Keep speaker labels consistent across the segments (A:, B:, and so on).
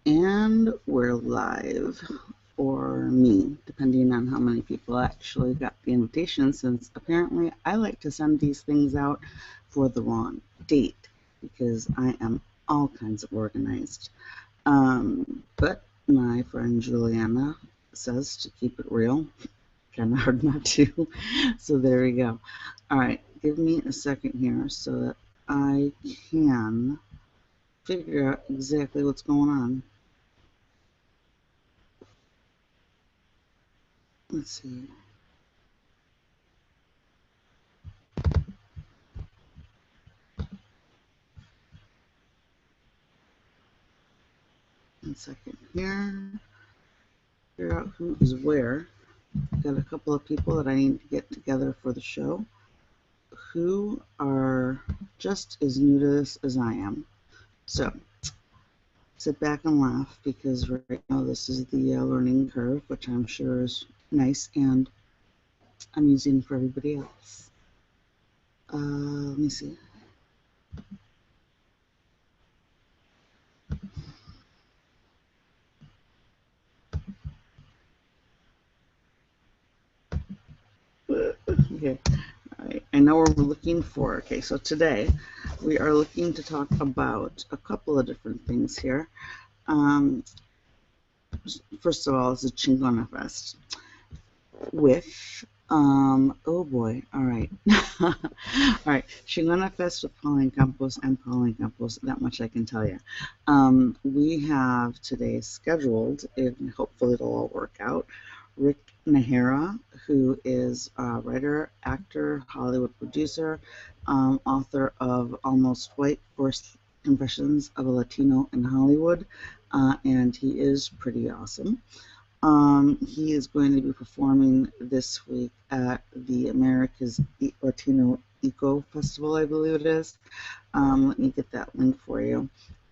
A: And we're live, or me, depending on how many people actually got the invitation, since apparently I like to send these things out for the wrong date because I am all kinds of organized. But my friend Juliana says to keep it real. Kind of hard not to. So there we go. All right, give me a second here so that I can figure out exactly what's going on. Let's see. One second here. Figure out who is where. Got a couple of people that I need to get together for the show who are just as new to this as I am. So sit back and laugh because right now this is the learning curve, which I'm sure is nice and amusing for everybody else. Let me see. Okay. All right. I know what we're looking for. Okay, so today we are looking to talk about a couple of different things here. First of all, it's a ChingonaFest with, oh boy, all right. All right, ChingonaFest with Pauline Campos and Pauline Campos, that much I can tell you. We have today scheduled, and hopefully it'll all work out, Rick Najera, who is a writer, actor, Hollywood producer, author of Almost White, First Confessions of a Latino in Hollywood, and he is pretty awesome. He is going to be performing this week at the America's Latino Eco Festival, I believe it is. Let me get that link for you.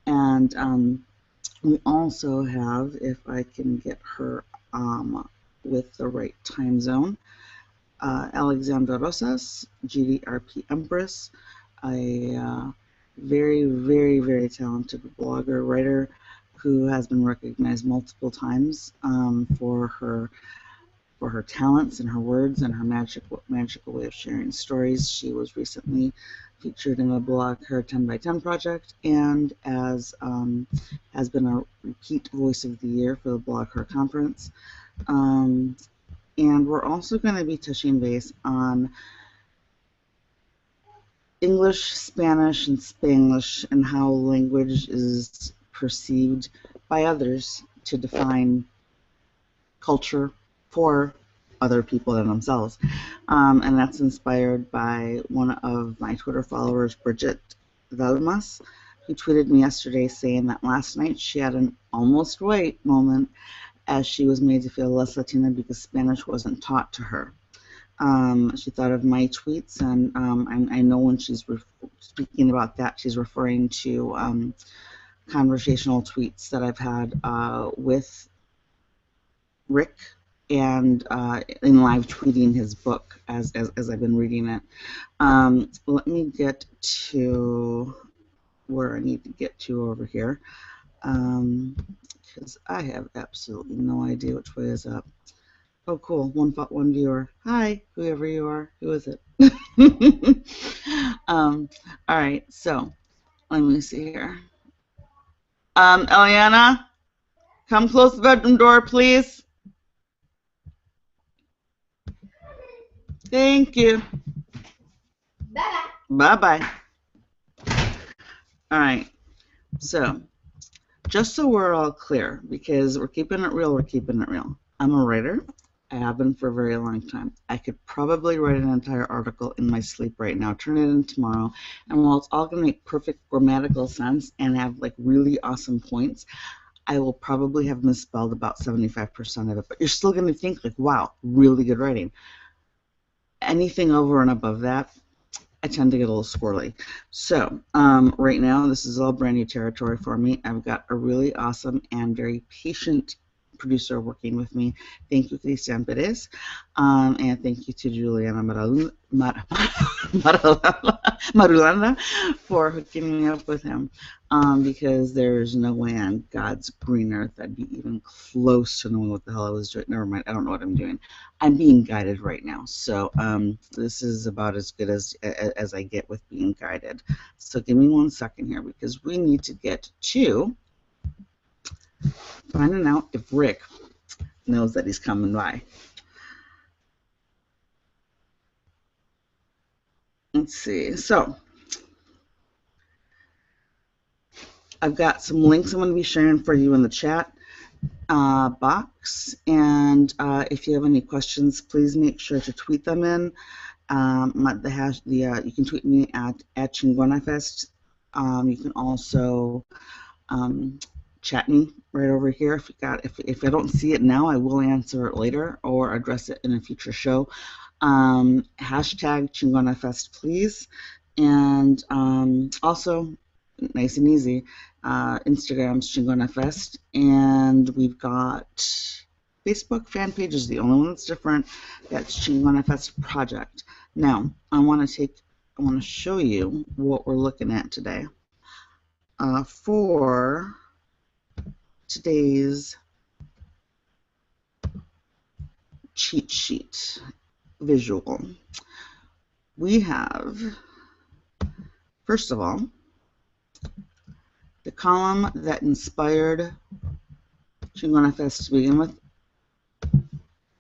A: And we also have, if I can get her with the right time zone, Alexandra Rosas, GDRP Empress, a very, very, very talented blogger, writer, who has been recognized multiple times for her talents and her words and her magical way of sharing stories. She was recently featured in the blog Her 10 by 10 Project, and as has been a repeat voice of the year for the blog Her Conference. And we're also going to be touching base on English, Spanish, and Spanglish, and how language is perceived by others to define culture for other people than themselves. And that's inspired by one of my Twitter followers, Bridget Velmas, who tweeted me yesterday saying that last night she had an almost right moment as she was made to feel less Latina because Spanish wasn't taught to her. She thought of my tweets, and I know when she's speaking about that, she's referring to conversational tweets that I've had with Rick and in live tweeting his book as I've been reading it. Let me get to where I need to get to over here, because I have absolutely no idea which way is up. Oh, cool. One viewer. Hi, whoever you are. Who is it? All right, so let me see here. Eliana, come close the bedroom door, please. Thank you. Bye-bye. Bye-bye. All right, so just so we're all clear, because we're keeping it real, I'm a writer. I have been for a very long time. I could probably write an entire article in my sleep right now, turn it in tomorrow, and while it's all going to make perfect grammatical sense and have like really awesome points, I will probably have misspelled about 75% of it, but you're still going to think like, wow, really good writing. Anything over and above that, I tend to get a little squirrely. So right now, this is all brand new territory for me. I've got a really awesome and very patient producer working with me. Thank you, Cristian Perez, and thank you to Juliana Marulanda for hooking me up with him, because there's no way on God's green earth I'd be even close to knowing what the hell I was doing. Never mind, I don't know what I'm doing. I'm being guided right now, so this is about as good as I get with being guided. So give me 1 second here, because we need to get to finding out if Rick knows that he's coming by. Let's see. So I've got some links I'm going to be sharing for you in the chat box, and if you have any questions, please make sure to tweet them in. You can tweet me at ChingonaFest. You can also chat me right over here. If I don't see it now, I will answer it later or address it in a future show. Hashtag ChingonaFest, please. And also, nice and easy, Instagram's ChingonaFest, and we've got Facebook fan page is the only one that's different. That's ChingonaFest Project. Now, I want to show you what we're looking at today. For today's cheat sheet visual, we have, first of all, the column that inspired ChingonaFest to begin with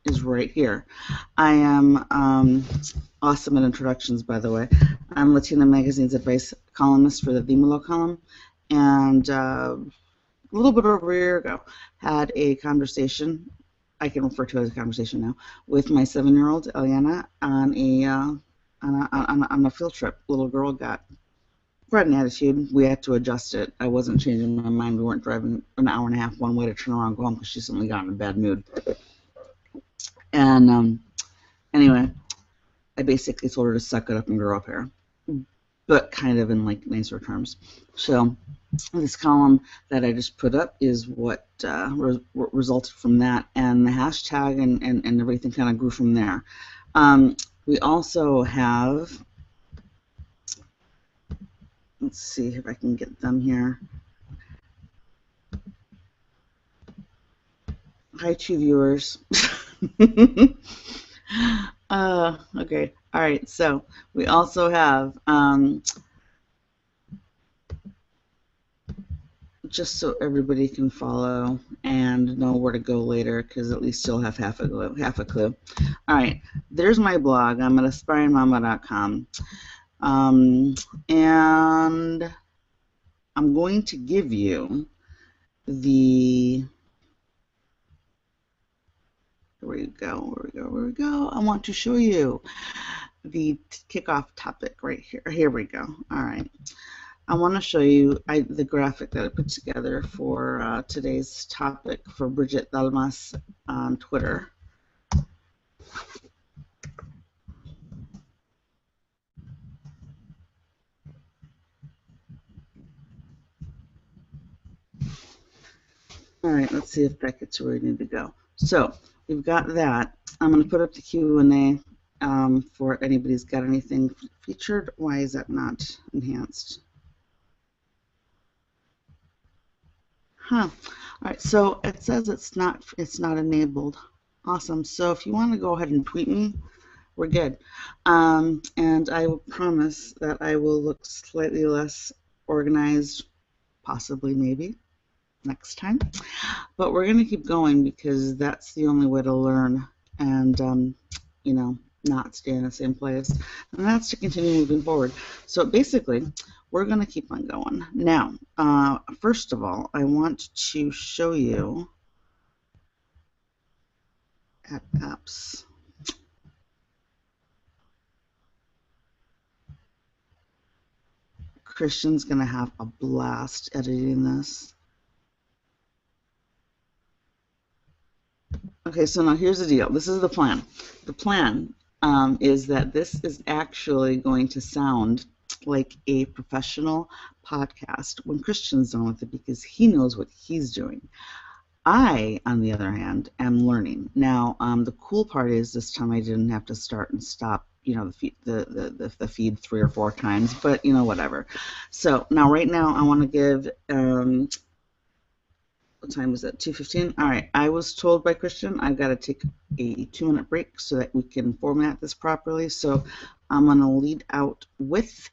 A: is right here. I am awesome at introductions, by the way. I'm Latina Magazine's advice columnist for the Dímelo column, and a little bit over a year ago had a conversation, I can refer to it as a conversation now, with my 7-year-old Eliana on a field trip. Little girl got quite an attitude. We had to adjust it. I wasn't changing my mind. We weren't driving an hour and a half one way to turn around and go home because she suddenly got in a bad mood. And anyway, I basically told her to suck it up and grow up here, but kind of in like nicer terms. So this column that I just put up is what resulted from that, and the hashtag and everything kind of grew from there. We also have, let's see if I can get them here. Hi, 2 viewers. Okay, all right, so we also have, just so everybody can follow and know where to go later, because at least you'll have half a clue. All right, there's my blog. I'm at aspiringmama.com. And I'm going to give you the, where we go. I want to show you the kickoff topic right here. Here we go. All right. I want to show you the graphic that I put together for today's topic for Bridget Dalmas on Twitter. All right, let's see if that gets where we need to go. So we've got that. I'm going to put up the Q&A for anybody's got anything featured. Why is that not enhanced? Huh. All right, so it says it's not enabled. Awesome. So if you want to go ahead and tweet me, we're good. And I will promise that I will look slightly less organized, possibly, maybe, next time. But we're going to keep going because that's the only way to learn and, you know, not stay in the same place. And that's to continue moving forward. So basically, we're going to keep on going. Now, first of all, I want to show you at apps. Christian's going to have a blast editing this. Okay, so now here's the deal. This is the plan. The plan is that this is actually going to sound like a professional podcast when Christian's done with it because he knows what he's doing. I, on the other hand, am learning. Now, the cool part is this time I didn't have to start and stop, the feed 3 or 4 times, but whatever. So now, right now, I want to give, what time is it? 2:15. All right. I was told by Christian I've got to take a 2-minute break so that we can format this properly. So I'm going to lead out with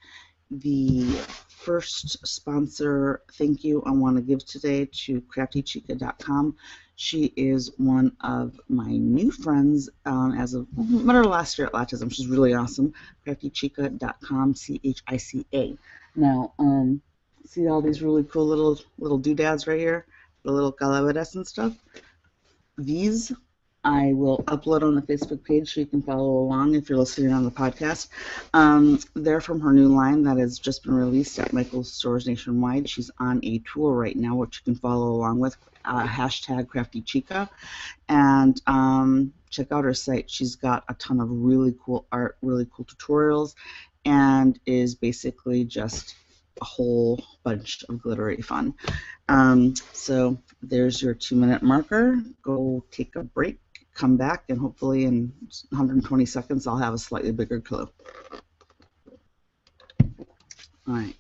A: the first sponsor thank you I want to give today to craftychica.com. She is one of my new friends as of met her last year at Autism. She's really awesome. craftychica.com, CHICA. Now, see all these really cool little doodads right here, the little calaveras and stuff. These I will upload on the Facebook page so you can follow along if you're listening on the podcast. They're from her new line that has just been released at Michael's stores nationwide. She's on a tour right now, which you can follow along with, hashtag CraftyChica. And check out her site. She's got a ton of really cool art, really cool tutorials, and is basically just a whole bunch of glittery fun. So there's your 2-minute marker. Go take a break, come back, and hopefully in 120 seconds I'll have a slightly bigger clue. All right.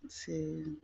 A: Let's see.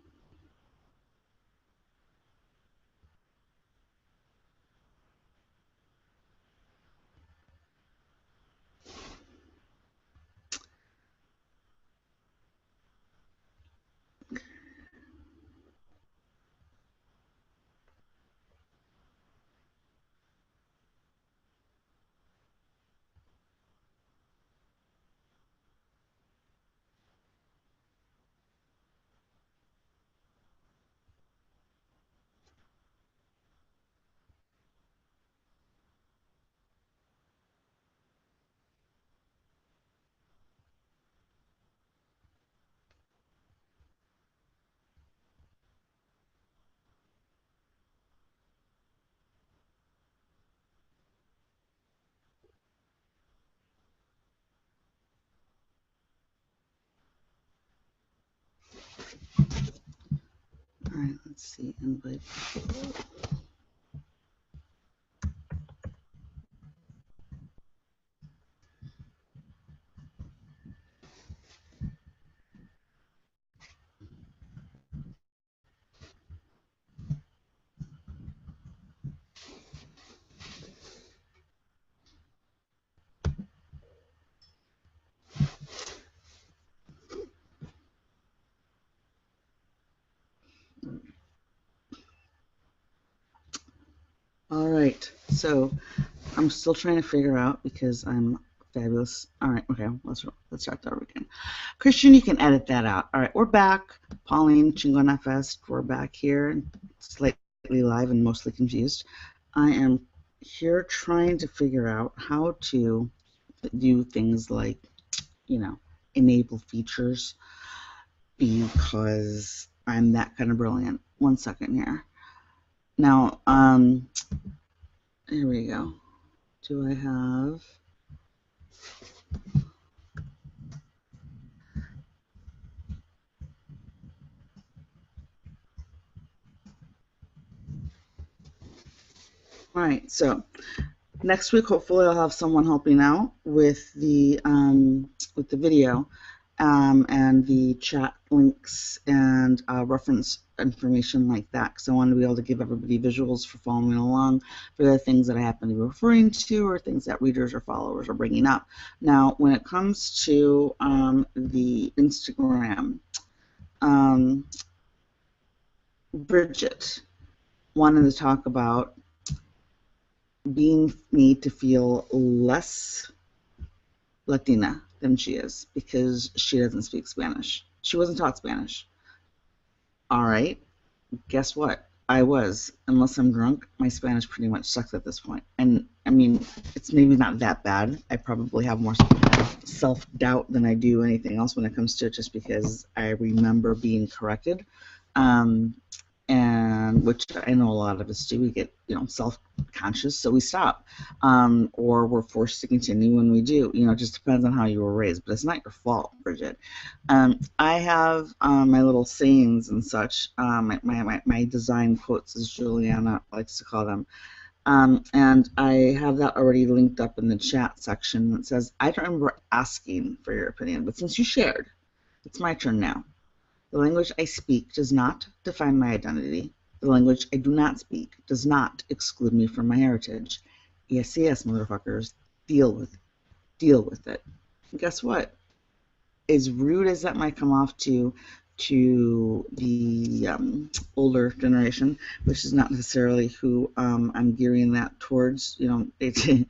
A: All right, let's see. Invite. All right, so I'm still trying to figure out because I'm fabulous. All right, okay, let's start that again. Christian, you can edit that out. All right, we're back. Pauline, ChingonaFest, we're back here, slightly live and mostly confused. I am here trying to figure out how to do things like, enable features because I'm that kind of brilliant. 1 second here. Now, here we go. Do I have... All right, so next week, hopefully, I'll have someone helping out with the video and the chat links and reference information like that, because I want to be able to give everybody visuals for following along for the things that I happen to be referring to or things that readers or followers are bringing up. Now, when it comes to the Instagram, Bridget wanted to talk about being made to feel less Latina than she is because she doesn't speak Spanish. She wasn't taught Spanish. All right, guess what? I was. Unless I'm drunk, my Spanish pretty much sucks at this point. And I mean, it's maybe not that bad. I probably have more self-doubt than I do anything else when it comes to it, just because I remember being corrected. Um, and which I know a lot of us do. We get, self-conscious, so we stop, or we're forced to continue when we do. It just depends on how you were raised, but it's not your fault, Bridget. I have my little sayings and such. My design quotes, as Juliana likes to call them. And I have that already linked up in the chat section. It says, I don't remember asking for your opinion, but since you shared, it's my turn now. The language I speak does not define my identity. The language I do not speak does not exclude me from my heritage. Yes, yes, motherfuckers, deal with it. And guess what? As rude as that might come off to the older generation, which is not necessarily who I'm gearing that towards. This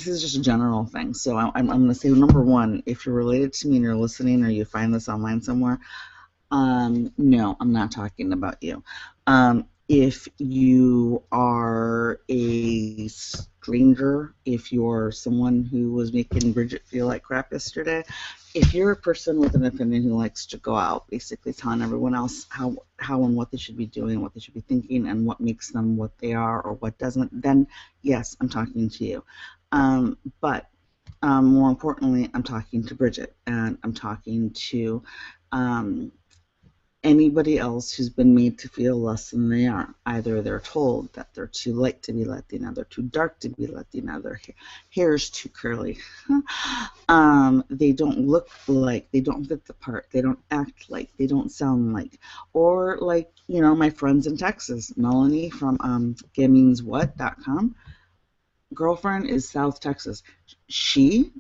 A: is just a general thing. So I'm going to say, number one, if you're related to me and you're listening, or you find this online somewhere, no, I'm not talking about you. If you are a stranger, if you're someone who was making Bridget feel like crap yesterday, if you're a person with an opinion who likes to go out, basically telling everyone else how and what they should be doing, what they should be thinking, and what makes them what they are or what doesn't, then yes, I'm talking to you. But more importantly, I'm talking to Bridget, and I'm talking to anybody else who's been made to feel less than they are. Either they're told that they're too light to be Latina, they're too dark to be Latina, their hair's too curly, they don't look like, they don't fit the part, they don't act like, they don't sound like, or like, my friends in Texas, Melanie from GetMeansWhat.com, girlfriend is South Texas. She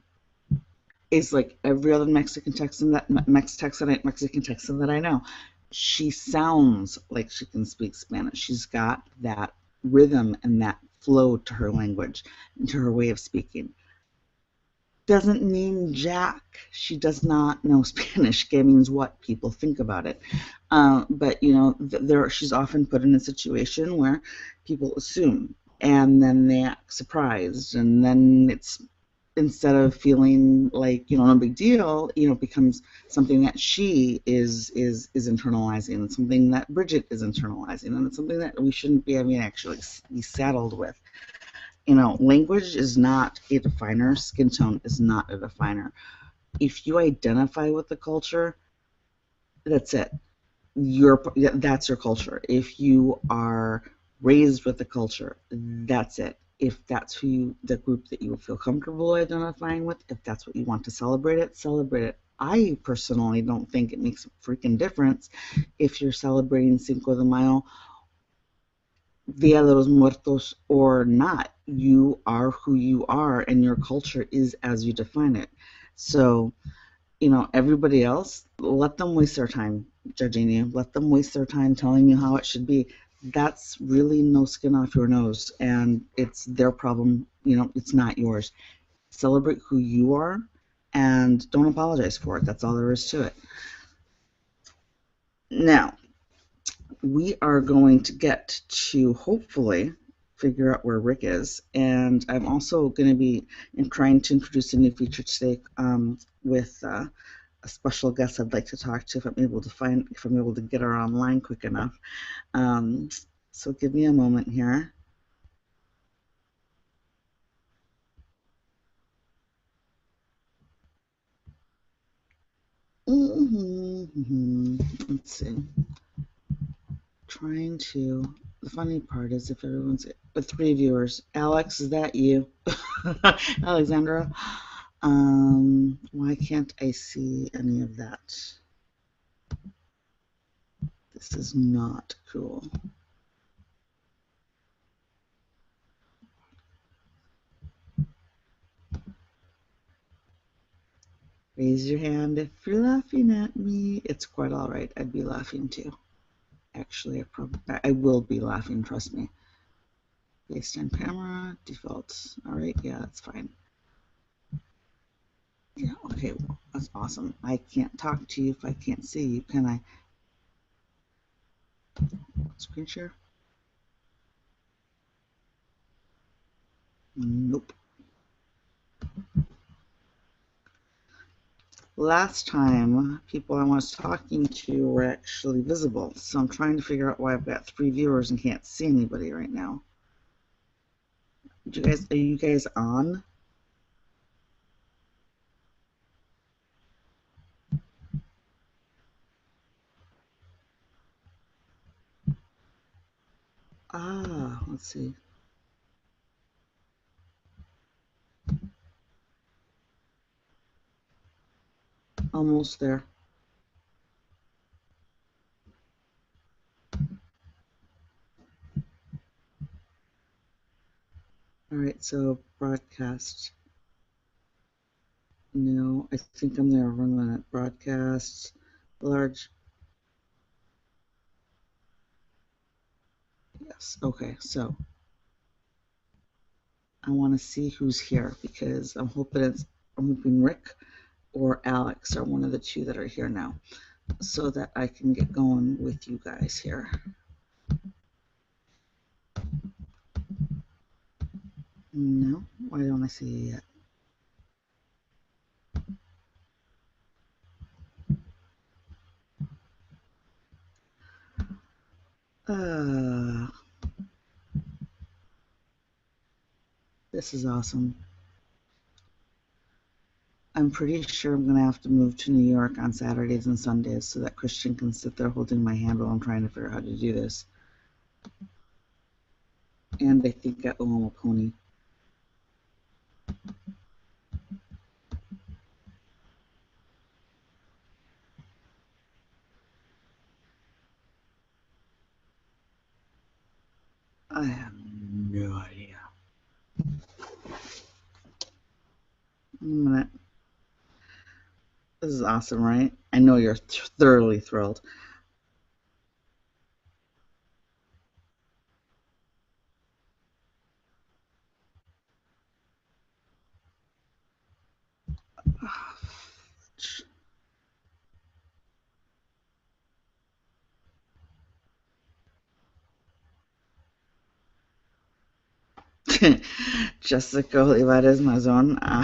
A: is like every other Mexican Texan that I know. She sounds like she can speak Spanish. She's got that rhythm and that flow to her language and to her way of speaking. Doesn't mean jack. She does not know Spanish. It means what people think about it. But she's often put in a situation where people assume, and then they act surprised, and then it's, instead of feeling like no big deal, it becomes something that she is internalizing, and something that Bridget is internalizing, and it's something that we shouldn't be having actually be saddled with. Language is not a definer. Skin tone is not a definer. If you identify with the culture, that's it. That's your culture. If you are raised with the culture, that's it. If that's the group that you feel comfortable identifying with, if that's what you want to celebrate it, celebrate it. I personally don't think it makes a freaking difference if you're celebrating Cinco de Mayo, Dia de los Muertos, or not. You are who you are, and your culture is as you define it. So, everybody else, let them waste their time judging you. Let them waste their time telling you how it should be. That's really no skin off your nose, and it's their problem. It's not yours. Celebrate who you are, and don't apologize for it. That's all there is to it. Now, we are going to get to hopefully figure out where Rick is, and I'm also going to be trying to introduce a new feature today with a special guest I'd like to talk to if I'm able to get her online quick enough. So give me a moment here. Let's see. The funny part is if everyone's with 3 viewers. Alex, is that you? Alexandra? Why can't I see any of that? This is not cool. Raise your hand if you're laughing at me. It's quite all right. I'd be laughing too. Actually, I will be laughing, trust me. Based on camera, default. All right, yeah, that's fine. Yeah, okay, well, that's awesome. I can't talk to you if I can't see you, can I? Screen share? Nope. Last time, people I was talking to were actually visible, so I'm trying to figure out why I've got 3 viewers and can't see anybody right now. Are you guys on? Let's see. Almost there. All right, so broadcast. No, I think I'm there. 1 minute. Broadcast. Large. Yes. Okay, so I want to see who's here because I'm hoping Rick or Alex are one of the two that are here now, so that I can get going with you guys here. No, why don't I see you yet? This is awesome. I'm pretty sure I'm going to have to move to New York on Saturdays and Sundays so that Christian can sit there holding my hand while I'm trying to figure out how to do this. And I think I owe him a pony. I have no idea. 1 minute. This is awesome, right? I know you're thoroughly thrilled. Jessica Olivares Mazon. I'm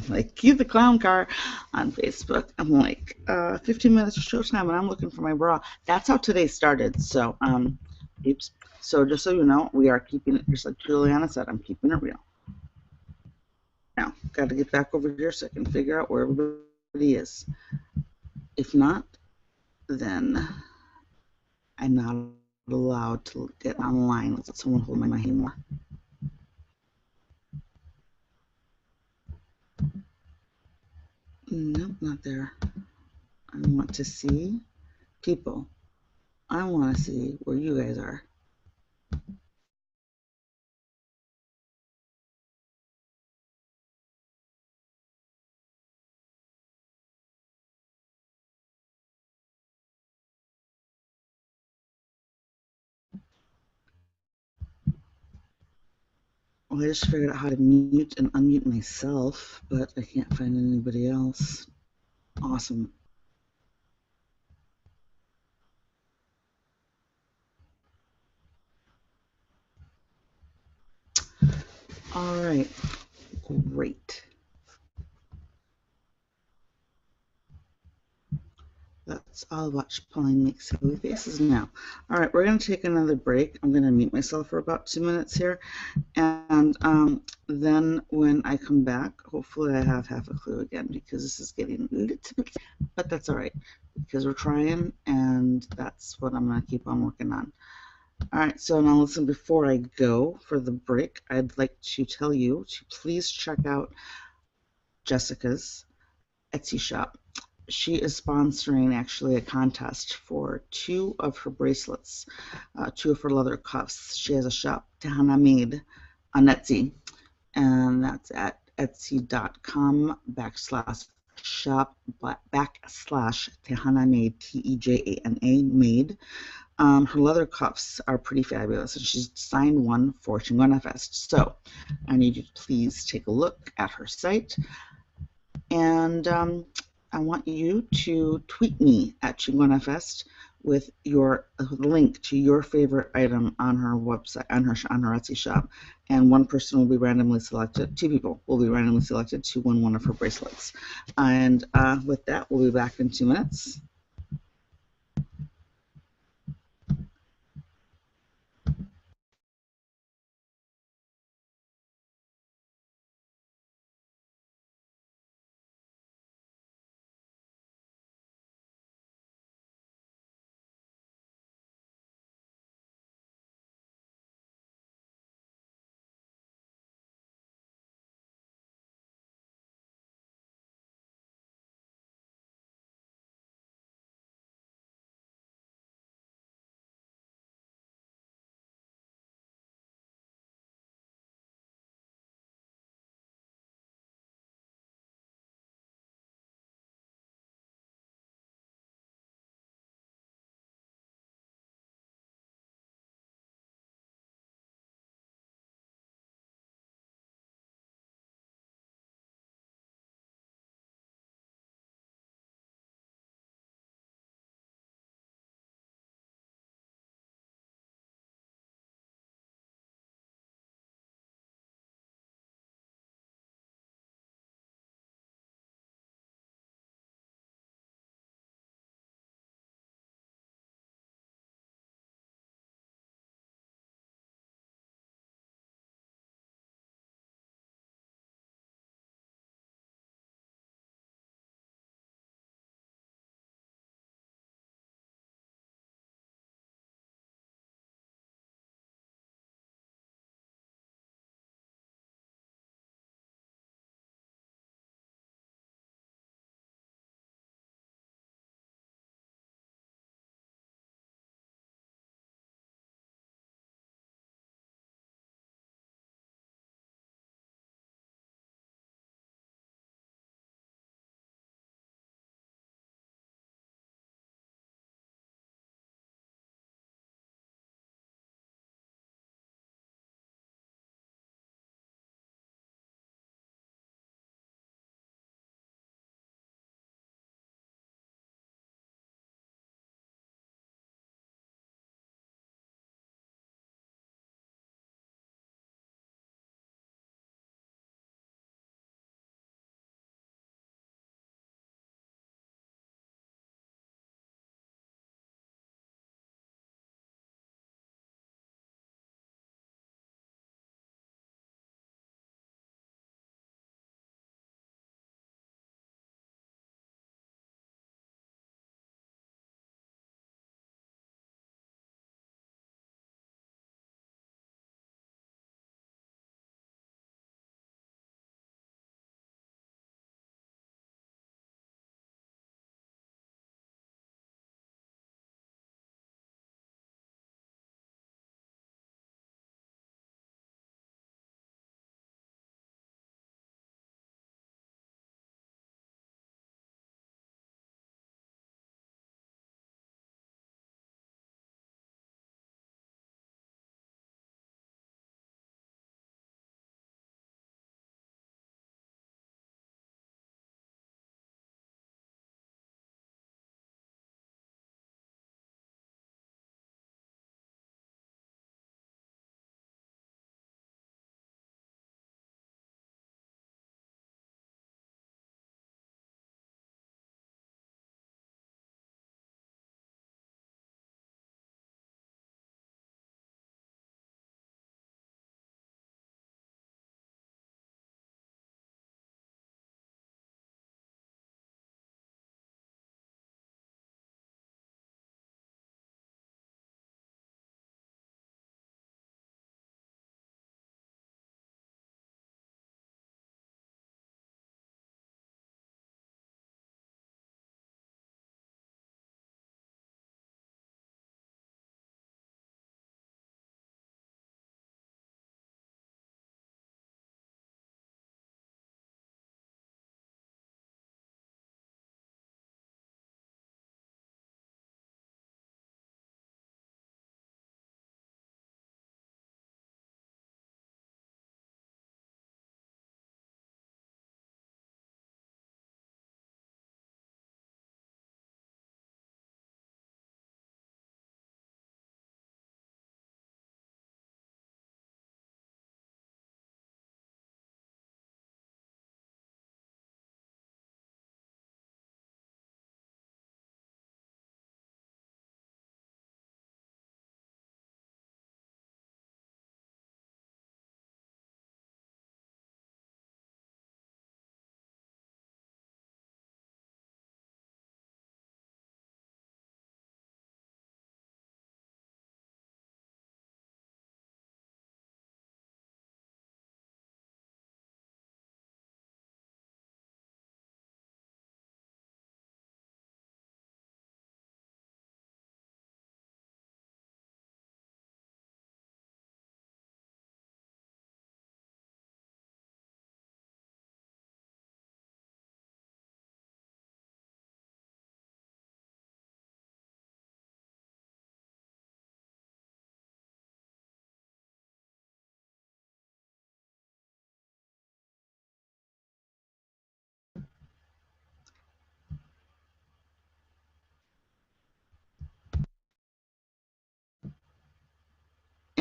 A: like, cue the clown car on Facebook. I'm like, 15 minutes of showtime, and I'm looking for my bra. That's how today started. So, oops. So just so you know, we are keeping it, just like Juliana said, I'm keeping it real. Now, got to get back over here so I can figure out where everybody is. If not, then I'm not allowed to get online without someone holding my hand anymore. Nope, not there. I want to see people. I want to see where you guys are. Well, I just figured out how to mute and unmute myself, but I can't find anybody else. Awesome. All right. Great. I'll watch Pauline make silly faces now. All right, we're going to take another break. I'm going to mute myself for about 2 minutes here. And then when I come back, hopefully I have half a clue again because this is getting a little bit, but that's all right because we're trying and that's what I'm going to keep on working on. All right, so now listen, before I go for the break, I'd like to tell you to please check out Jessica's Etsy shop. She is sponsoring actually a contest for 2 of her bracelets, 2 of her leather cuffs. She has a shop, Tejana Made, on Etsy, and that's at etsy.com/shop/Tejana Made, Tejana Made. Her leather cuffs are pretty fabulous, and she's designed one for ChingonaFest. So I need you to please take a look at her site, and I want you to tweet me at ChingonaFest with your link to your favorite item on her website, on her Etsy shop, and one person will be randomly selected. Two people will be randomly selected to win one of her bracelets. And with that, we'll be back in 2 minutes.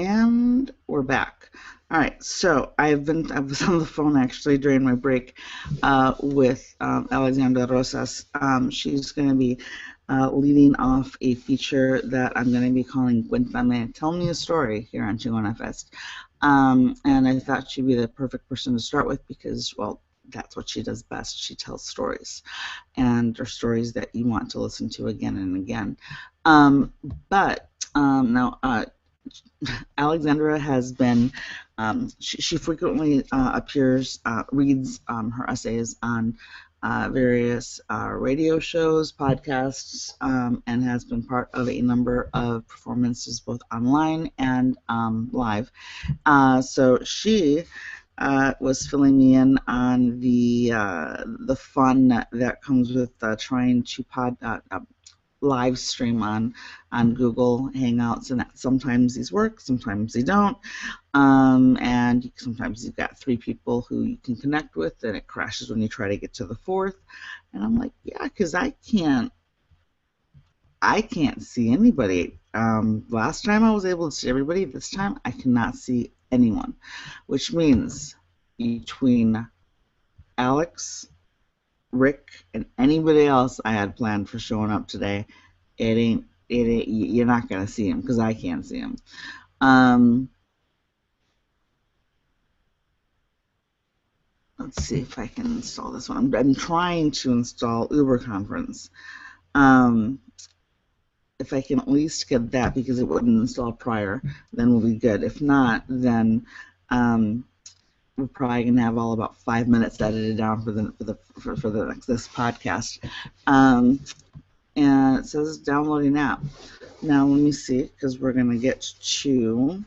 A: And we're back. All right, so I was on the phone actually during my break with Alexandra Rosas. She's going to be leading off a feature that I'm going to be calling Cuéntame, Tell Me a Story here on ChingonaFest. And I thought she'd be the perfect person to start with because, well, that's what she does best. She tells stories, and they're stories that you want to listen to again and again. But now, Alexandra has been, she frequently reads her essays on various radio shows, podcasts, and has been part of a number of performances both online and live. So she was filling me in on the fun that comes with trying to live stream on Google Hangouts, and that sometimes these work, sometimes they don't, and sometimes you've got 3 people who you can connect with, and it crashes when you try to get to the 4th. And I'm like, yeah, because I can't see anybody. Last time I was able to see everybody. This time I cannot see anyone, which means between Alex, Rick, and anybody else I had planned for showing up today, you're not going to see him because I can't see him. Let's see if I can install this one. I'm trying to install Uber Conference. If I can at least get that because it wouldn't install prior, then we'll be good. If not, then we're probably gonna have all about 5 minutes edited down for this podcast. And it says downloading app. Now let me see, because we're gonna get to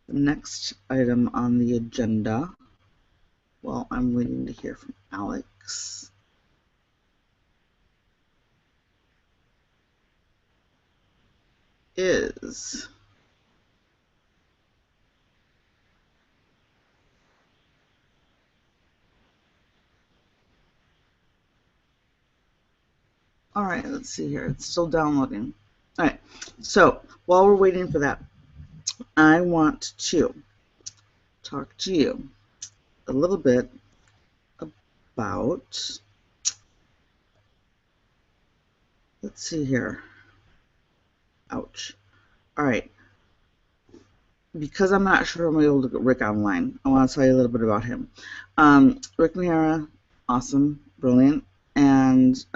A: the next item on the agenda. Well, I'm waiting to hear from Alex. Is all right, let's see here. It's still downloading. All right, so while we're waiting for that, I want to talk to you a little bit about, let's see here. Ouch. All right. Because I'm not sure I'm able to get Rick online, I want to tell you a little bit about him. Rick Najera, awesome, brilliant, and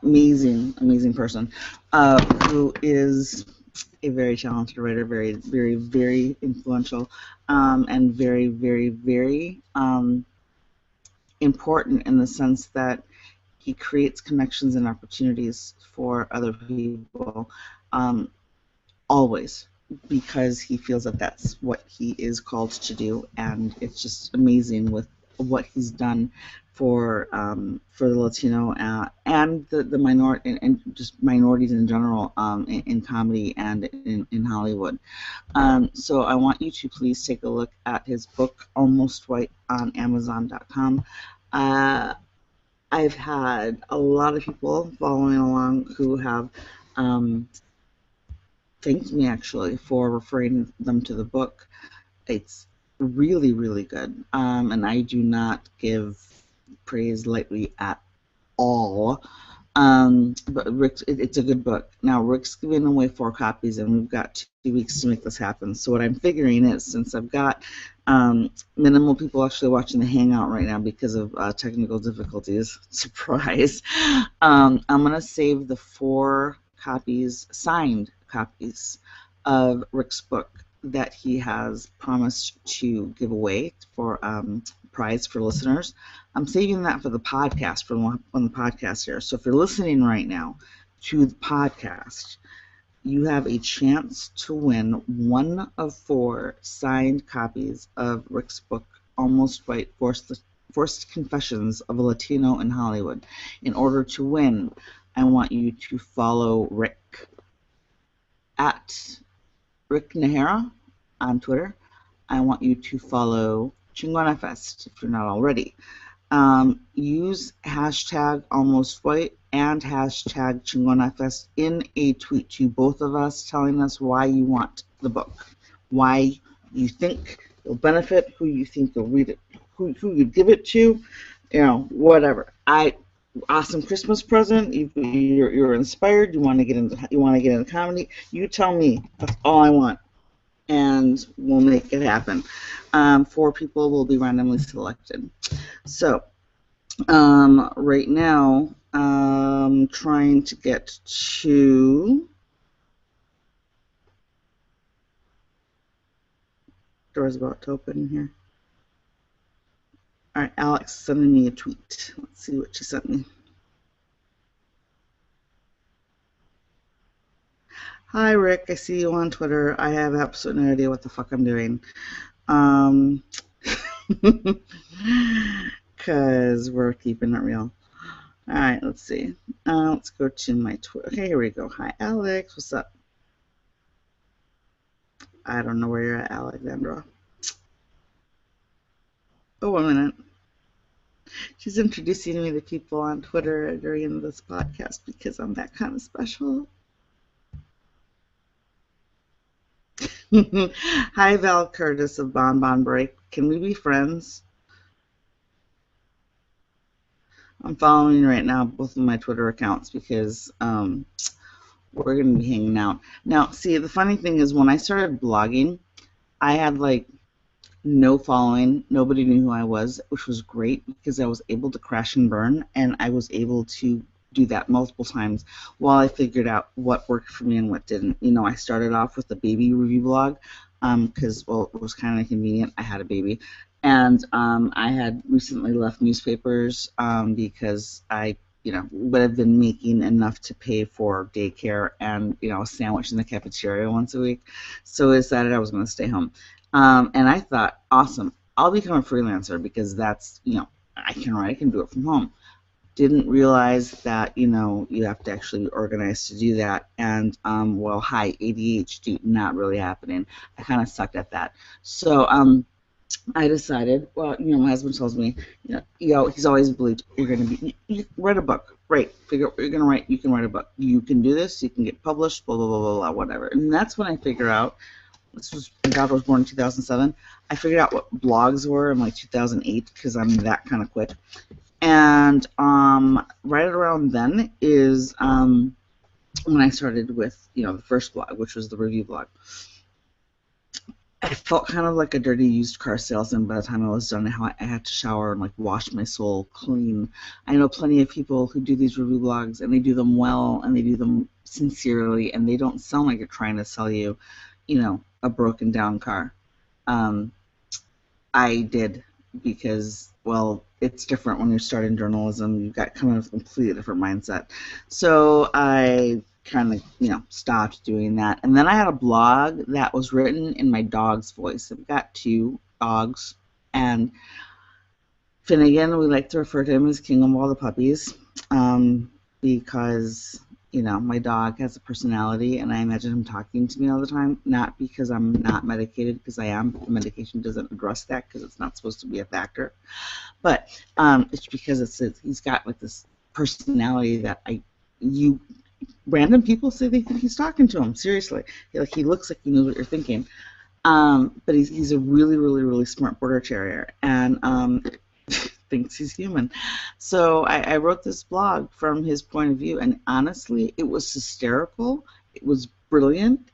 A: amazing person, who is a very talented writer, very influential, and very important in the sense that he creates connections and opportunities for other people, always, because he feels that that's what he is called to do, and it's just amazing with what he's done for the Latino and the minority and just minorities in general in comedy and in Hollywood. So I want you to please take a look at his book Almost White on Amazon.com. I've had a lot of people following along who have thanked me actually for referring them to the book. It's really good, and I do not give praise lightly at all. But Rick's, it's a good book. Now Rick's giving away 4 copies, and we've got 2 weeks to make this happen. So what I'm figuring is, since I've got minimal people actually watching the Hangout right now because of technical difficulties, surprise, I'm gonna save the 4 copies, signed copies of Rick's book that he has promised to give away for prize for listeners. I'm saving that for the podcast, for on the podcast here. So if you're listening right now to the podcast, you have a chance to win 1 of 4 signed copies of Rick's book, Almost White, Forced Confessions of a Latino in Hollywood. In order to win, I want you to follow Rick at Rick Najera on Twitter. I want you to follow ChingonaFest if you're not already. Use hashtag Almost White and hashtag ChingonaFest in a tweet to both of us telling us why you want the book, why you think you'll benefit, who you think you'll read it, who you'd give it to, whatever. Awesome Christmas present. You're inspired. You want to get into comedy. You tell me. That's all I want, and we'll make it happen. 4 people will be randomly selected. So right now, trying to get to. Door's about to open here. All right, Alex sending me a tweet. Let's see what she sent me. Hi, Rick. I see you on Twitter. I have absolutely no idea what the fuck I'm doing. Because we're keeping it real. All right, let's see. Let's go to my Twitter. Okay, here we go. Hi, Alex. What's up? I don't know where you're at, Alexandra. Oh, 1 minute. She's introducing me to people on Twitter during this podcast because I'm that kind of special. Hi, Val Curtis of Bon Bon Break. Can we be friends? I'm following right now both of my Twitter accounts because we're going to be hanging out. Now, see, the funny thing is when I started blogging, I had like no following. Nobody knew who I was, which was great because I was able to crash and burn, and I was able to do that multiple times while I figured out what worked for me and what didn't. I started off with a baby review blog because, well, it was kind of inconvenient. I had a baby. And I had recently left newspapers because I, would have been making enough to pay for daycare and, a sandwich in the cafeteria once a week. So I decided I was going to stay home. And I thought, awesome, I'll become a freelancer because that's, I can write, I can do it from home. Didn't realize that, you have to actually be organized to do that. And, well, hi, ADHD, not really happening. I kind of sucked at that. So, I decided, well, my husband tells me, he's always believed you're going to be, you write a book, right? Figure out what you're going to write, you can write a book. You can do this, you can get published, blah, blah, blah, blah, blah, whatever. And that's when I figure out, my daughter was born in 2007, I figured out what blogs were in like 2008 because I'm that kind of quick. And right around then is when I started with, the first blog, which was the review blog. I felt kind of like a dirty used car salesman by the time I was done. How I had to shower and like wash my soul clean. I know plenty of people who do these review blogs and they do them well and they do them sincerely and they don't sound like they're trying to sell you, a broken down car. I did because, well, it's different when you're starting journalism. You've got kind of a completely different mindset. So I kind of, stopped doing that. And then I had a blog that was written in my dog's voice. I've got 2 dogs. And Finnegan, we like to refer to him as King of all the puppies because, my dog has a personality and I imagine him talking to me all the time, not because I'm not medicated, because I am. The medication doesn't address that because it's not supposed to be a factor. But it's because he's got like this personality that random people say they think he's talking to him. Seriously, he looks like he knows what you're thinking. But he's a really, really, really smart border terrier and thinks he's human. So I wrote this blog from his point of view, and honestly, it was hysterical. It was brilliant.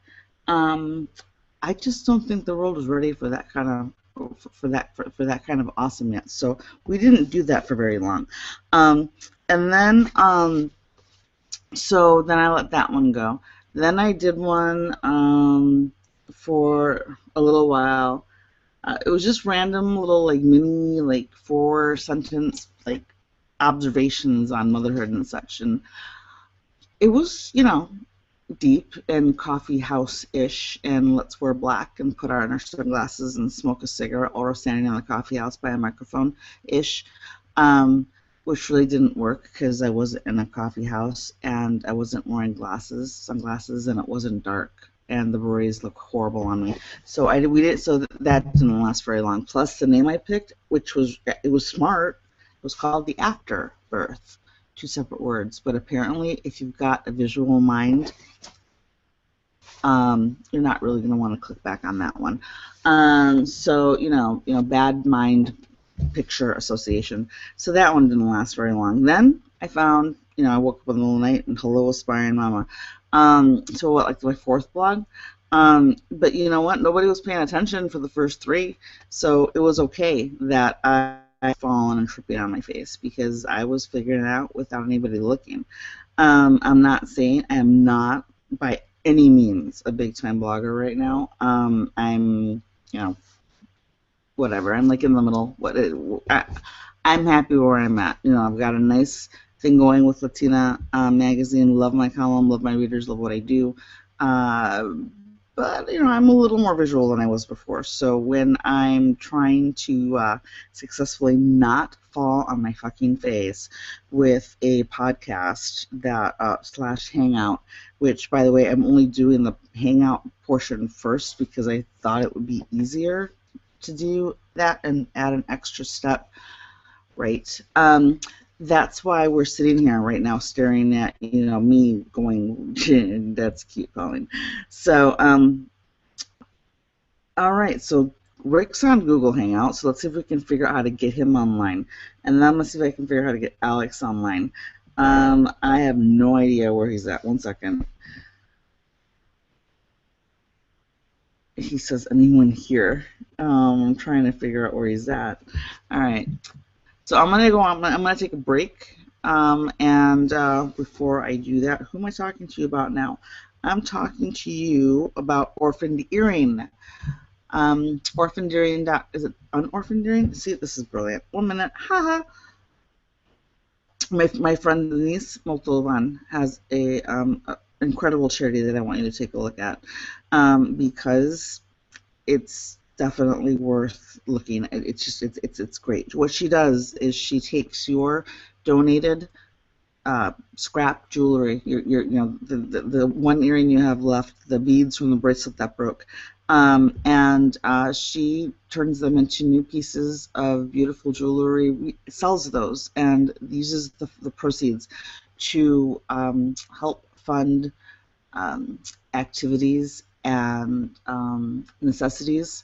A: I just don't think the world is ready for that kind of for that kind of awesome yet. So we didn't do that for very long. And then so then I let that one go. Then I did one for a little while. It was just random little like mini like 4-sentence like observations on motherhood and such, and it was deep and coffee house-ish, and let's wear black and put on our sunglasses and smoke a cigarette or standing on the coffee house by a microphone-ish. Which really didn't work because I wasn't in a coffee house and I wasn't wearing sunglasses, and it wasn't dark, and the berets looked horrible on me. So that didn't last very long. Plus, the name I picked, it was smart. It was called The Afterbirth, two separate words. But apparently, if you've got a visual mind, you're not really going to want to click back on that one. So bad mind picture association. So that one didn't last very long. Then I found, I woke up in the middle of the night and hello aspiring mama. So what, like my fourth blog? But you know what? Nobody was paying attention for the first three, so it was okay that I fallen and tripping on my face because I was figuring it out without anybody looking. I'm not saying I am not by any means a big time blogger right now. I'm, whatever. I'm like in the middle. I'm happy where I'm at. I've got a nice thing going with Latina magazine. Love my column. Love my readers. Love what I do. But I'm a little more visual than I was before. So when I'm trying to successfully not fall on my fucking face with a podcast that slash hangout, which by the way I'm only doing the hangout portion first because I thought it would be easier to do that and add an extra step, right? That's why we're sitting here right now staring at, me going, that's cute, Pauline. So, all right, so Rick's on Google Hangout, so let's see if we can figure out how to get him online. And then let's see if I can figure out how to get Alex online. I have no idea where he's at. One second. He says anyone here. I'm trying to figure out where he's at. All right. So I'm gonna go on. I'm gonna take a break. And before I do that, who am I talking to you about now? I'm talking to you about orphaned earring. Orphaned earring. Is it unorphaned earring? See, this is brilliant. 1 minute. Haha. My friend Denise Moldovan has a incredible charity that I want you to take a look at because it's definitely worth looking at. It's great. What she does is she takes your donated scrap jewelry, the one earring you have left, the beads from the bracelet that broke, and she turns them into new pieces of beautiful jewelry, sells those, and uses the proceeds to help fund activities and necessities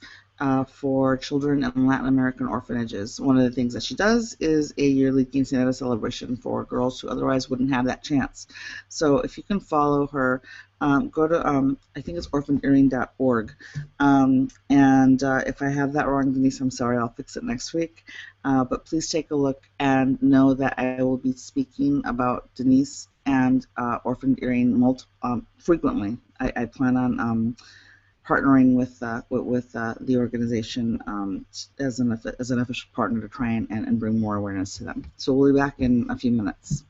A: for children in Latin American orphanages. One of the things that she does is a yearly quinceañera celebration for girls who otherwise wouldn't have that chance. So if you can follow her, go to, I think it's orphanearring.org. And if I have that wrong, Denise, I'm sorry, I'll fix it next week. But please take a look and know that I will be speaking about Denise and orphaned earring frequently. I plan on partnering with the organization as an official partner to try and bring more awareness to them. So we'll be back in a few minutes.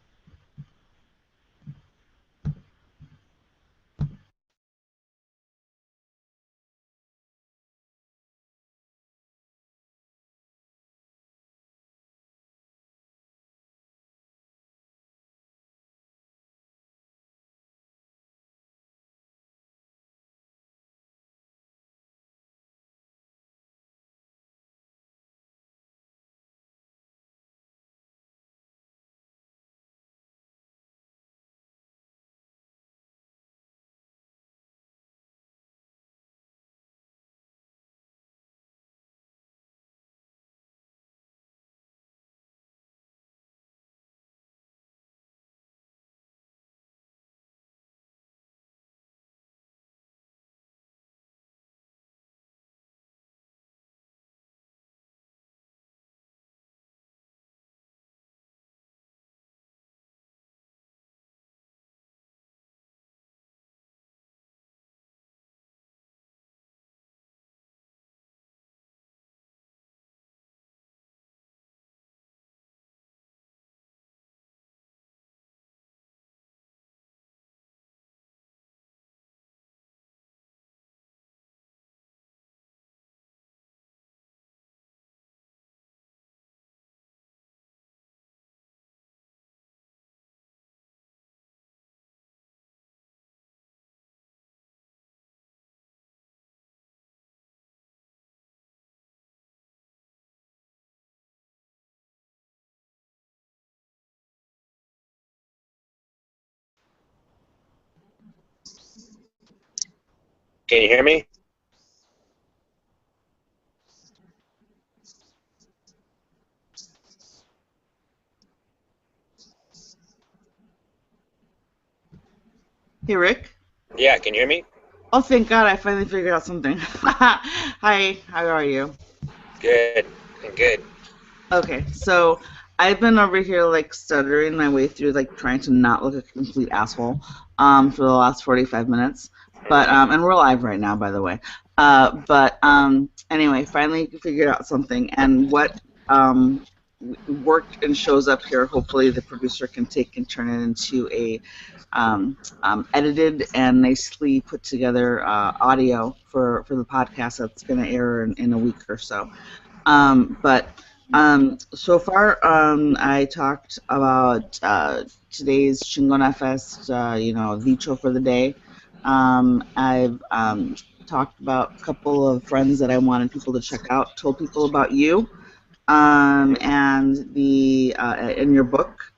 B: Can you hear me?
A: Hey, Rick.
B: Yeah, can you hear me?
A: Oh, thank God, I finally figured out something. Hi, how are you?
B: Good. Good.
A: Okay, so I've been over here like stuttering my way through like trying to not look a complete asshole for the last 45 minutes. But and we're live right now, by the way. But anyway, finally figured out something, and what worked and shows up here, hopefully the producer can take and turn it into a edited and nicely put together audio for the podcast that's going to air in a week or so. But so far, I talked about today's ChingonaFest, the show for the day. I've talked about a couple of friends that I wanted people to check out, told people about you, and the in your book,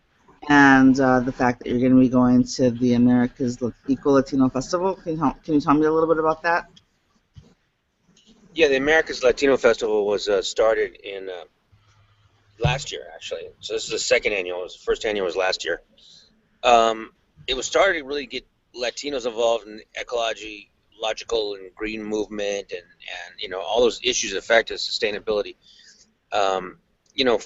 A: and the fact that you're going to be going to the America's Eco Latino Festival. Can you tell me a little bit about that?
B: Yeah, the America's Latino Festival was started in last year, actually. So this is the second annual. The first annual was last year. It was started to really get Latinos involved in ecology, logical and green movement, and all those issues that affect sustainability. Um, you know,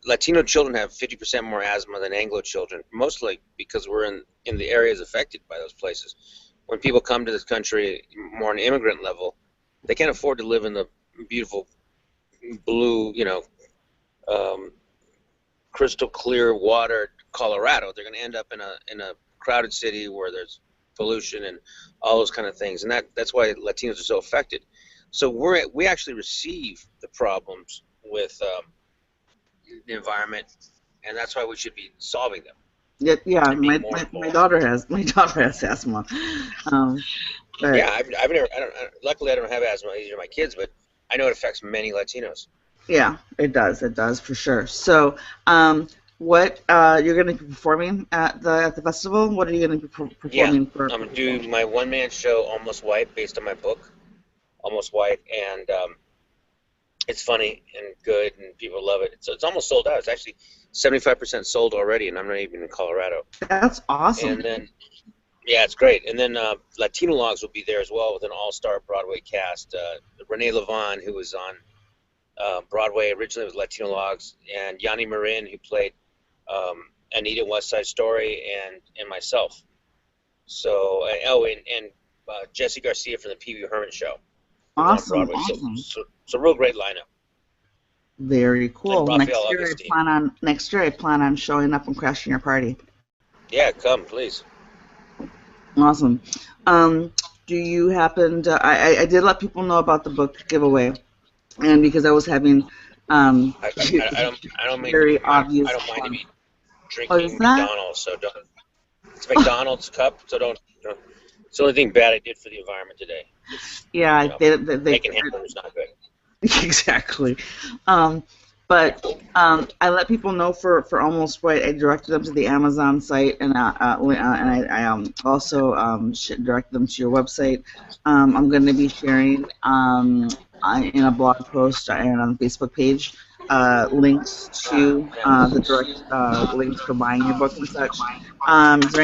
B: Latino children have 50% more asthma than Anglo children, mostly because we're in the areas affected by those places. When people come to this country more on an immigrant level, they can't afford to live in the beautiful blue, um, crystal clear water Colorado. They're going to end up in a crowded city where there's pollution and all those kind of things, and that's why Latinos are so affected. So we actually receive the problems with the environment, and that's why we should be solving them
A: Yeah,
B: and being
A: my,
B: more
A: my, my
B: involved.
A: daughter has my daughter has asthma. Um, but
B: Yeah, I've never. Luckily, I don't have asthma. These are my kids, but I know it affects many Latinos.
A: yeah, it does for sure. So, what you're going to be performing at the festival? What are you going to be
B: Yeah,
A: performing for
B: I'm gonna
A: people?
B: do my one-man show, Almost White, based on my book, Almost White, and it's funny and good, and people love it. It's almost sold out. It's actually 75% sold already, and I'm not even in Colorado.
A: That's awesome.
B: And then, yeah, it's great. And then Latino Logs will be there as well with an all-star Broadway cast. Renee Levon, who was on Broadway originally with Latino Logs, and Yanni Marin, who played Anita in West Side Story, and myself. So, and Jesse Garcia from the Pee Wee Herman Show, who's on
A: Awesome,
B: Broadway. So,
A: awesome.
B: so, so real great lineup.
A: Very
B: And
A: cool.
B: Raphael Augustine.
A: Next year I plan on showing up and crashing your party.
B: Yeah, come, please.
A: Awesome. Um, do you happen to? I did let people know about the book giveaway, and because I was having
B: I don't mean
A: very
B: I
A: obvious
B: don't mind to
A: fun.
B: be
A: Oh, is
B: drinking
A: that?
B: McDonald's, so don't. It's a McDonald's cup, so don't. It's the only thing bad I did for the environment today. It's
A: Yeah, they
B: making hamburgers not good.
A: exactly. Um, but I let people know for Almost White. I directed them to the Amazon site, and I also directed them to your website. I'm going to be sharing in a blog post and on the Facebook page links to the direct links for buying your book and such. Is there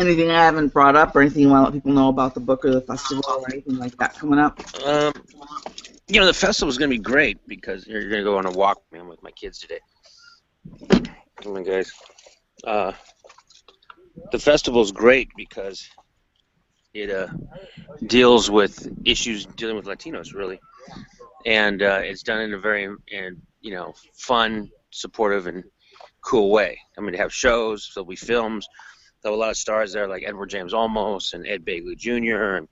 A: anything I haven't brought up, or anything you want to let people know about the book or the festival or anything like that coming up?
B: Um, the festival is going to be great because you're going to go on a walk, man, with my kids today. Come on, guys. Uh, the festival is great because it deals with issues dealing with Latinos, really, and it's done in a very fun, supportive, and cool way. I mean, they have shows, there'll be films, there'll be a lot of stars there like Edward James Olmos and Ed Begley Jr.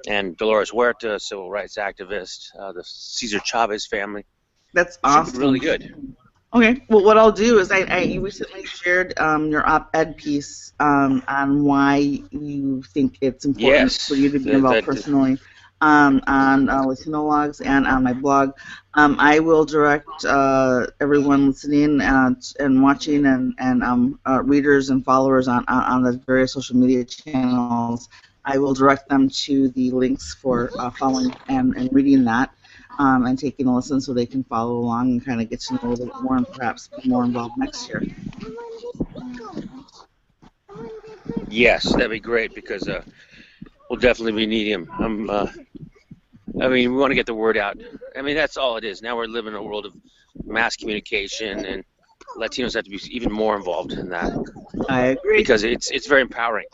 B: and Dolores Huerta, civil rights activist, the Cesar Chavez family.
A: That's
B: Should be really
A: awesome.
B: good.
A: Okay, well, what I'll do is I recently shared your op-ed piece on why you think it's important for
B: Yes,
A: you to be involved personally. on Latinologues and on my blog. I will direct everyone listening and watching and readers and followers on the various social media channels. I will direct them to the links for following and reading that and taking a listen so they can follow along and kind of get to know a little bit more and perhaps be more involved next year.
B: Yes, that'd be great because we'll definitely be needing them. I mean, we want to get the word out. I mean, that's all it is. Now we're living in a world of mass communication, and Latinos have to be even more involved in that
A: I agree.
B: because it's very empowering.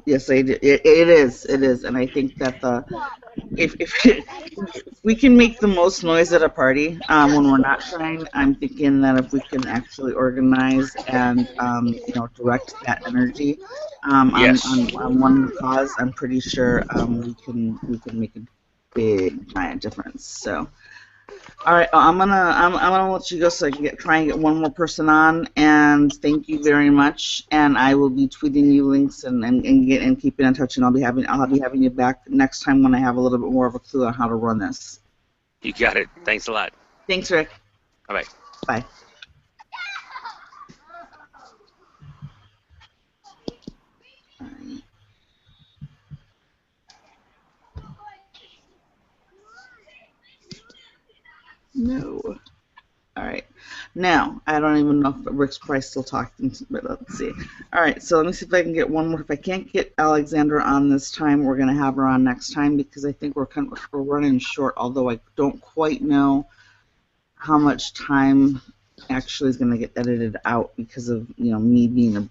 A: Yes, I do. It is. It is, and I think that if we can make the most noise at a party when we're not trying, I'm thinking that if we can actually organize and direct that energy
B: Yes.
A: on one cause, I'm pretty sure we can make a big giant difference. So. All right, I'm gonna let you go so I can try and get one more person on. And thank you very much. And I will be tweeting you links and keeping in touch. And I'll be having you back next time when I have a little bit more of a clue on how to run this.
B: You got it. Thanks a lot.
A: Thanks, Rick.
B: Bye-bye.
A: Bye. No. All right. Now, I don't even know if Rick's probably still talking, but let's see. All right, so let me see if I can get one more. If I can't get Alexandra on this time, we're going to have her on next time because I think we're running short, although I don't quite know how much time actually is going to get edited out because of, me being a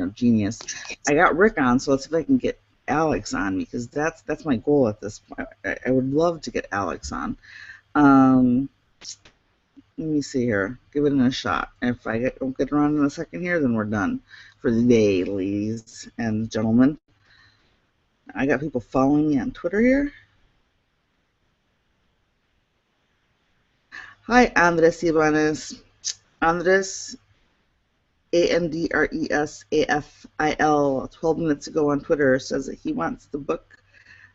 A: genius. I got Rick on, so let's see if I can get Alex on because that's my goal at this point. I would love to get Alex on. Let me see here. Give it a shot. If I don't get her on in a second here, then we're done for the day, ladies and gentlemen. I got people following me on Twitter here. Hi, Andres Ibanez. Andres, ANDRESAFIL, 12 minutes ago on Twitter, says that he wants the book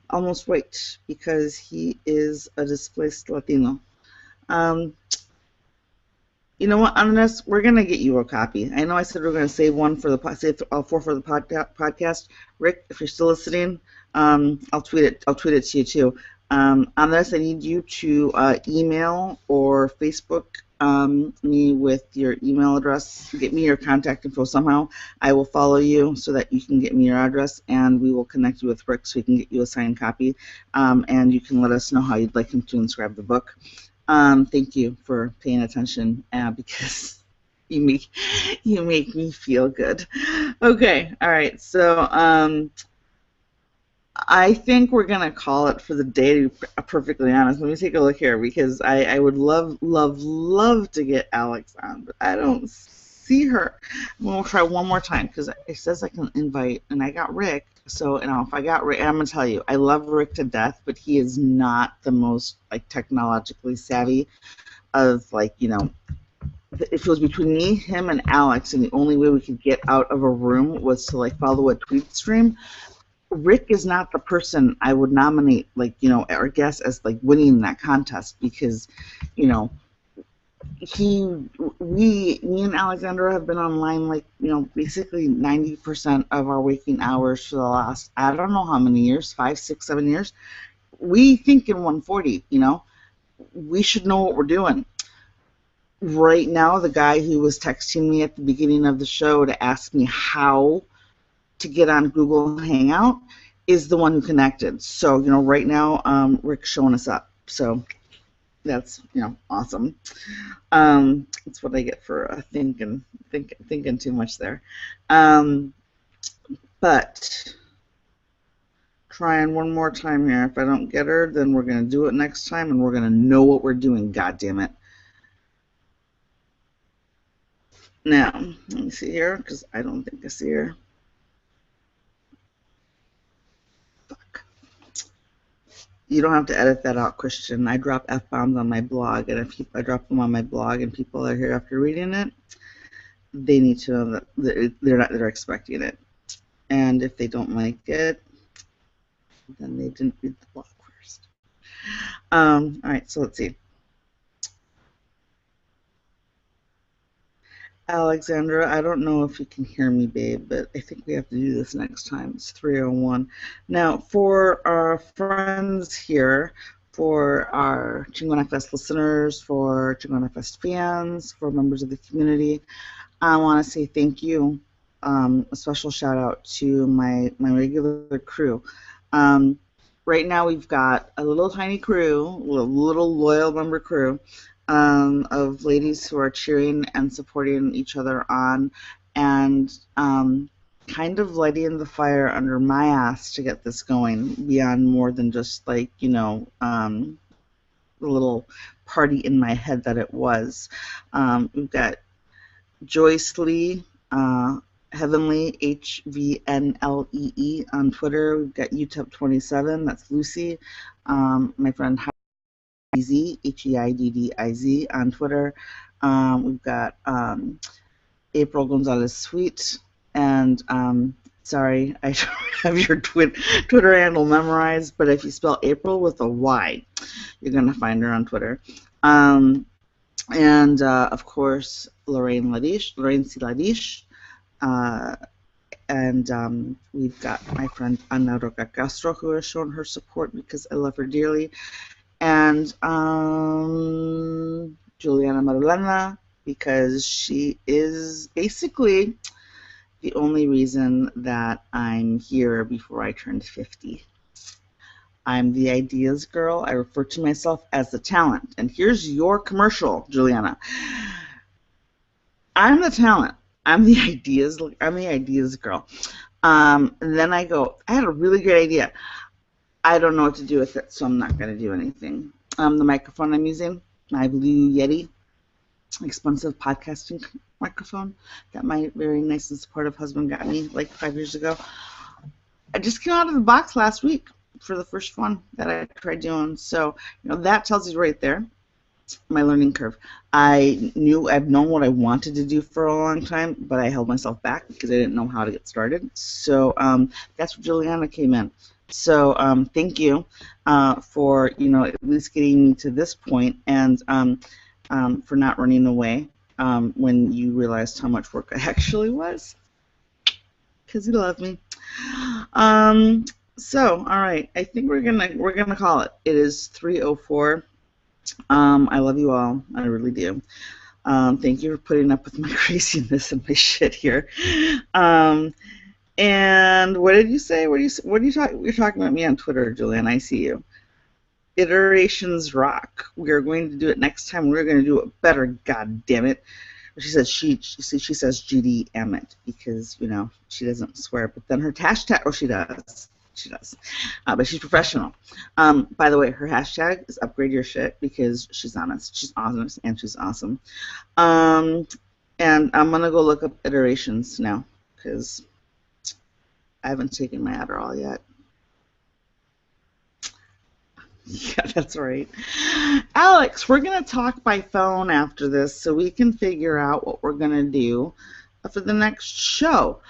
A: Almost Right because he is a displaced Latino. You know what, Andres? We're gonna get you a copy. I know I said we are gonna save one for save all four for the podcast. Rick, if you're still listening, I'll tweet it. I'll tweet it to you too. Andres, I need you to email or Facebook me with your email address. Get me your contact info somehow. I will follow you so that you can get me your address, and we will connect you with Rick so he can get you a signed copy. And you can let us know how you'd like him to inscribe the book. Thank you for paying attention because you make me feel good. Okay, all right. So I think we're gonna call it for the day. To be perfectly honest, let me take a look here because I would love to get Alex on, but I don't see her. We'll try one more time because it says I can invite, and I got Rick. So if I got Rick, I'm gonna tell you, I love Rick to death, but he is not the most technologically savvy. If it was between me, him, and Alex, and the only way we could get out of a room was to follow a tweet stream. Rick is not the person I would nominate, or guess as winning that contest because, me and Alexandra have been online basically 90% of our waking hours for the last I don't know how many years, 5, 6, 7 years. We think in 140, we should know what we're doing. Right now, the guy who was texting me at the beginning of the show to ask me how to get on Google Hangout is the one who connected. So, right now, Rick's showing us up. So that's, awesome. That's what I get for thinking too much there. But trying one more time here. If I don't get her, then we're going to do it next time, and we're going to know what we're doing, God damn it. Now, let me see here, because I don't think I see her. Fuck. You don't have to edit that out, Christian. I drop F-bombs on my blog, and if I drop them on my blog and people are here after reading it, they need to know that they're expecting it. And if they don't like it, then they didn't read the blog All right, so let's see. Alexandra, I don't know if you can hear me, babe, but I think we have to do this next time. It's 3:01. Now, for our friends here, for our ChingonaFest listeners, for ChingonaFest fans, for members of the community, I want to say thank you. A special shout out to my regular crew. Um, right now we've got a little tiny crew, a little loyal member crew of ladies who are cheering and supporting each other on, and kind of lighting the fire under my ass to get this going beyond more than just like the little party in my head that it was. We've got Joyce Lee, Heavenly, HVNLEE on Twitter. We've got UTEP27, that's Lucy. My friend Heidiz, HEIDDIZ on Twitter. We've got April Gonzalez Sweet, and sorry, I don't have your Twitter handle memorized, but if you spell April with a Y, you're going to find her on Twitter. And of course, Lorraine C. Ladish, and we've got my friend Ana Roca Castro, who has shown her support because I love her dearly, and Juliana Marulena, because she is basically the only reason that I'm here before I turned 50. I'm the ideas girl. I refer to myself as the talent. And here's your commercial, Juliana. I'm the talent. I'm the ideas girl. And then I go, I had a really great idea. I don't know what to do with it, so I'm not going to do anything. The microphone I'm using, my Blue Yeti, expensive podcasting microphone that my very nice and supportive husband got me like 5 years ago. I just came out of the box last week for the first one that I tried doing. So, that tells you right there my learning curve. I've known what I wanted to do for a long time, but I held myself back because I didn't know how to get started. So that's where Juliana came in. So thank you for at least getting me to this point, and for not running away when you realized how much work I actually was, because you love me. So, all right, I think we're gonna call it. It is 3:04. I love you all. I really do. Thank you for putting up with my craziness and my shit here. And what did you say? What are you talking? You're talking about me on Twitter, Julian. I see you. Iterations rock. We are going to do it next time. We're going to do it better. God damn it. She says she says GD Emmett because she doesn't swear. But then her hashtag. Oh, she does. She does. But she's professional. By the way, her hashtag is upgrade your shit because she's honest. She's honest and she's awesome. And I'm going to go look up iterations now because I haven't taken my Adderall yet. Yeah, that's right. Alex, we're going to talk by phone after this so we can figure out what we're going to do for the next show.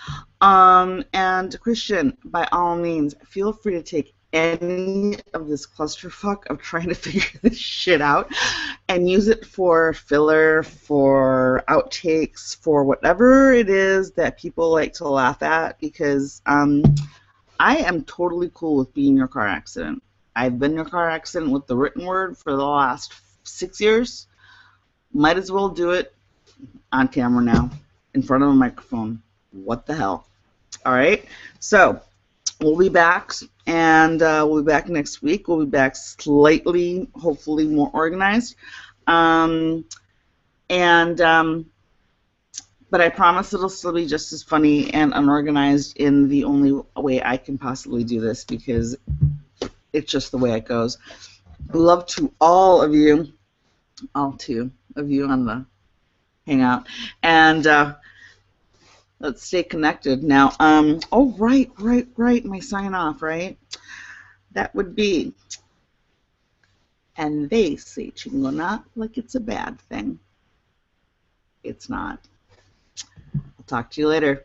A: And Christian, by all means, feel free to take any of this clusterfuck of trying to figure this shit out and use it for filler, for outtakes, for whatever it is that people like to laugh at, because I am totally cool with being your car accident. I've been in your car accident with the written word for the last 6 years. Might as well do it on camera now, in front of a microphone. What the hell? All right? So, we'll be back, and we'll be back next week. We'll be back slightly, hopefully, more organized. But I promise it'll still be just as funny and unorganized in the only way I can possibly do this, because it's just the way it goes. Love to all of you, all two of you on the Hangout, and let's stay connected now. Oh, right, my sign off, right? That would be, and they say chingona like it's a bad thing. It's not. I'll talk to you later.